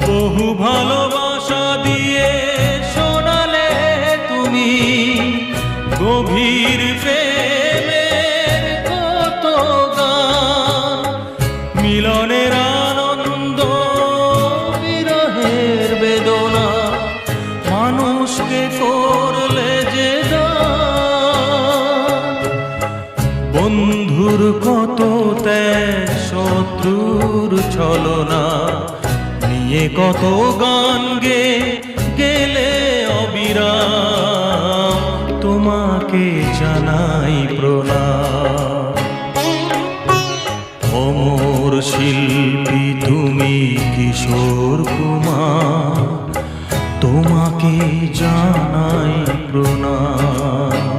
বহু ভালোবাসা দিয়ে শোনালে তুমি গভীর প্রেমের কত গান, মিলনের আনন্দ বিরহের বেদনা, মানুষকে করলে যে দান। বন্ধুর কত ত্যাগ, শত্রুর ছলনা নিয়ে কত গান গেলে অবিরাম, তোমাকে জানাই প্রণাম। অমর শিল্পী তুমি কিশোর কুমার, তোমাকে জানাই প্রণাম।